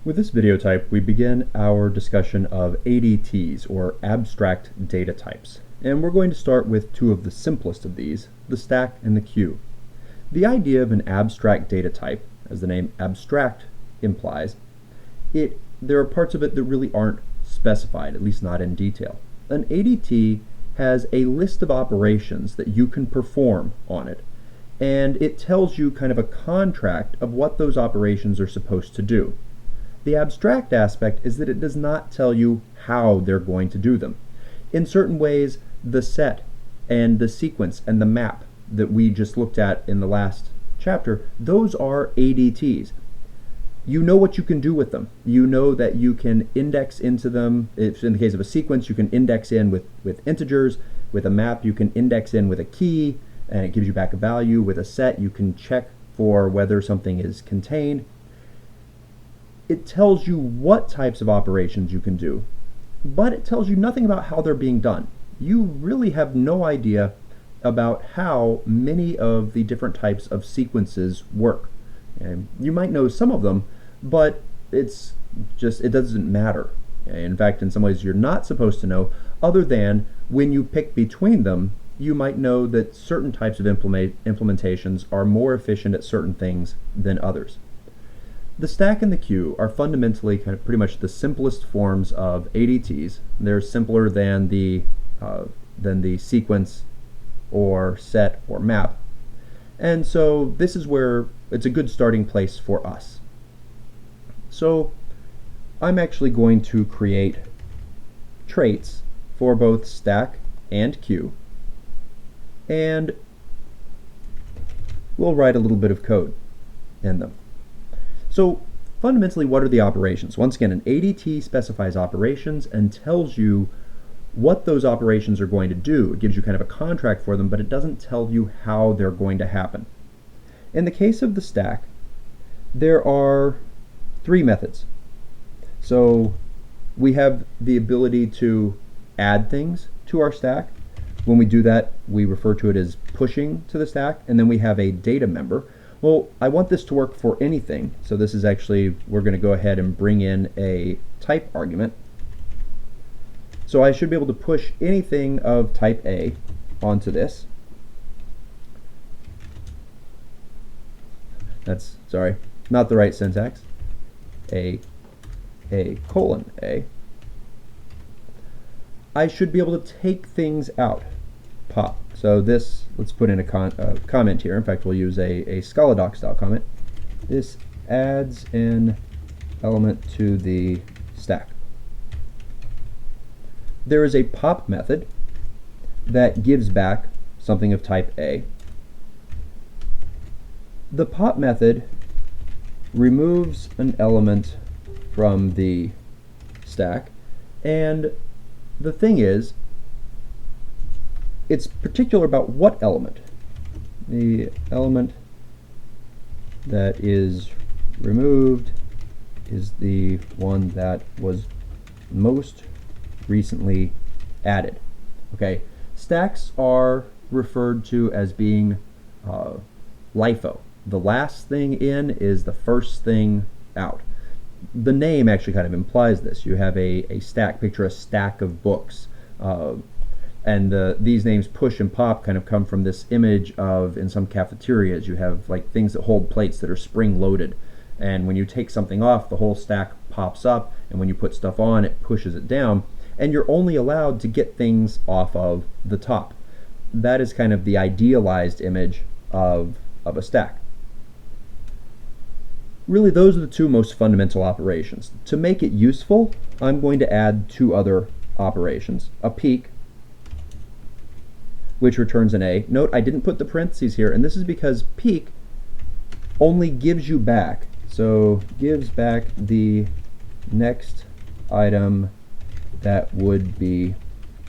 With this video type, we begin our discussion of ADTs, or abstract data types. And we're going to start with two of the simplest of these, the stack and the queue. The idea of an abstract data type, as the name abstract implies, there are parts of it that really aren't specified, at least not in detail. An ADT has a list of operations that you can perform on it, and it tells you kind of a contract of what those operations are supposed to do. The abstract aspect is that it does not tell you how they're going to do them. In certain ways, the set and the sequence and the map that we just looked at in the last chapter, those are ADTs. You know what you can do with them. You know that you can index into them. If in the case of a sequence, you can index in with integers. With a map, you can index in with a key, and it gives you back a value. With a set, you can check for whether something is contained. It tells you what types of operations you can do, but it tells you nothing about how they're being done. You really have no idea about how many of the different types of sequences work. And you might know some of them, but it doesn't matter. In fact, in some ways you're not supposed to know, other than when you pick between them, you might know that certain types of implementations are more efficient at certain things than others. The stack and the queue are fundamentally kind of pretty much the simplest forms of ADTs. They're simpler than the sequence or set or map. And so this is where it's a good starting place for us. So I'm actually going to create traits for both stack and queue, and we'll write a little bit of code in them. So fundamentally, what are the operations? Once again, an ADT specifies operations and tells you what those operations are going to do. It gives you kind of a contract for them, but it doesn't tell you how they're going to happen. In the case of the stack, there are three methods. So we have the ability to add things to our stack. When we do that, we refer to it as pushing to the stack, and then we have a data member. Well, I want this to work for anything, so this is actually, we're going to go ahead and bring in a type argument. So I should be able to push anything of type A onto this. That's, sorry, not the right syntax. A colon A. I should be able to take things out. Pop. So this, let's put in a comment here. In fact, we'll use a Scala doc style comment. This adds an element to the stack. There is a pop method that gives back something of type A. The pop method removes an element from the stack, and the thing is, it's particular about what element. The element that is removed is the one that was most recently added. Okay, stacks are referred to as being LIFO. The last thing in is the first thing out. The name actually kind of implies this. You have a stack, picture a stack of books. And these names push and pop kind of come from this image of, in some cafeterias, you have like things that hold plates that are spring-loaded. And when you take something off, the whole stack pops up, and when you put stuff on, it pushes it down. And you're only allowed to get things off of the top. That is kind of the idealized image of a stack. Really, those are the two most fundamental operations. To make it useful, I'm going to add two other operations. A peek, which returns an A. Note, I didn't put the parentheses here, and this is because peek only gives you back. So gives back the next item that would be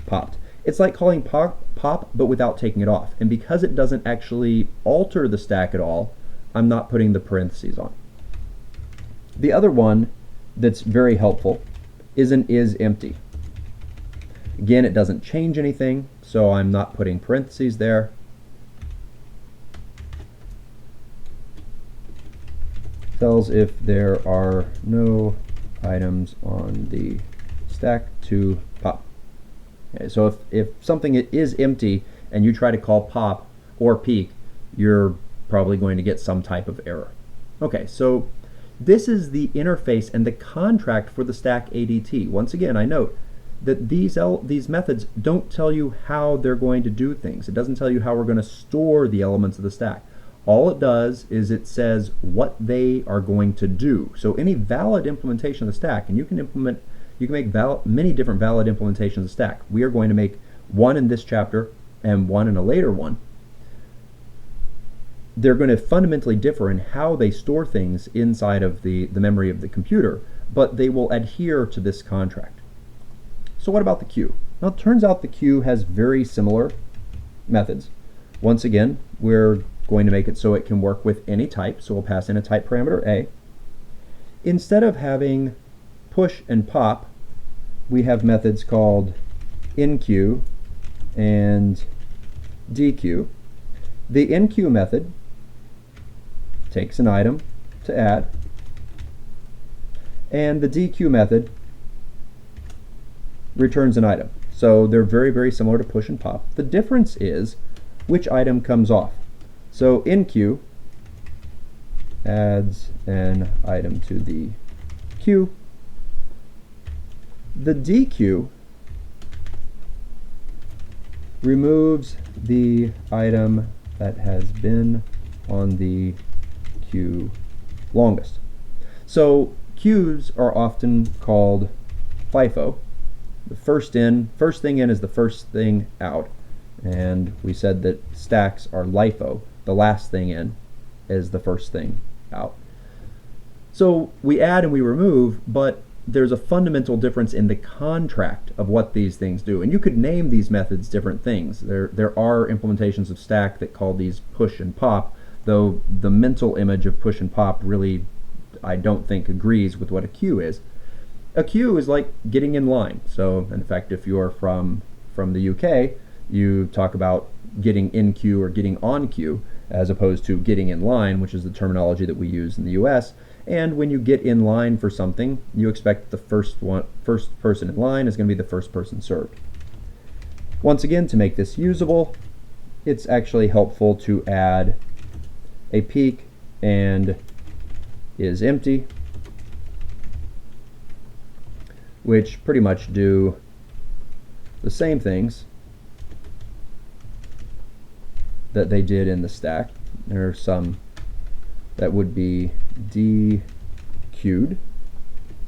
popped. It's like calling pop, but without taking it off. And because it doesn't actually alter the stack at all, I'm not putting the parentheses on. The other one that's very helpful is an isEmpty. Again, it doesn't change anything, so I'm not putting parentheses there. tells if there are no items on the stack to pop. Okay, so if something is empty and you try to call pop or peek, you're probably going to get some type of error. Okay, so this is the interface and the contract for the stack ADT. Once again, I note that these methods don't tell you how they're going to do things. It doesn't tell you how we're going to store the elements of the stack. All it does is it says what they are going to do. So any valid implementation of the stack, and you can make many different valid implementations of the stack. We are going to make one in this chapter and one in a later one. They're going to fundamentally differ in how they store things inside of the memory of the computer, but they will adhere to this contract. So what about the queue? Well, it turns out the queue has very similar methods. Once again, we're going to make it so it can work with any type, so we'll pass in a type parameter A. Instead of having push and pop, we have methods called enqueue and dequeue. The enqueue method takes an item to add, and the dequeue method returns an item. So they're very, very similar to push and pop. The difference is which item comes off. So enqueue adds an item to the queue. The dequeue removes the item that has been on the queue longest. So queues are often called FIFO. The first thing in is the first thing out, and we said that stacks are LIFO. The last thing in is the first thing out. So we add and we remove, but there's a fundamental difference in the contract of what these things do. And you could name these methods different things. There are implementations of stack that call these push and pop, though the mental image of push and pop really, I don't think, agrees with what a queue is. A queue is like getting in line. So in fact, if you're from the UK, you talk about getting in queue or getting on queue, as opposed to getting in line, which is the terminology that we use in the US. And when you get in line for something, you expect the first person in line is going to be the first person served. Once again, to make this usable, it's actually helpful to add a peek and is empty, which pretty much do the same things that they did in the stack. There are some that would be dequeued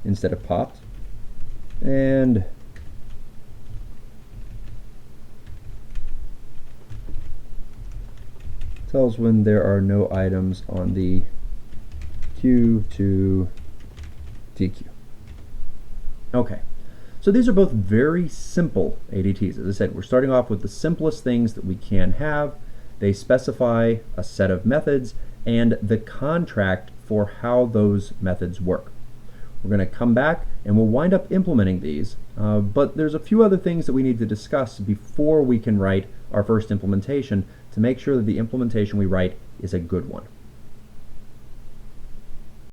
instead of popped, and tells when there are no items on the queue to dequeue. Okay, so these are both very simple ADTs. As I said, we're starting off with the simplest things that we can have. They specify a set of methods and the contract for how those methods work. We're going to come back and we'll wind up implementing these, but there's a few other things that we need to discuss before we can write our first implementation to make sure that the implementation we write is a good one.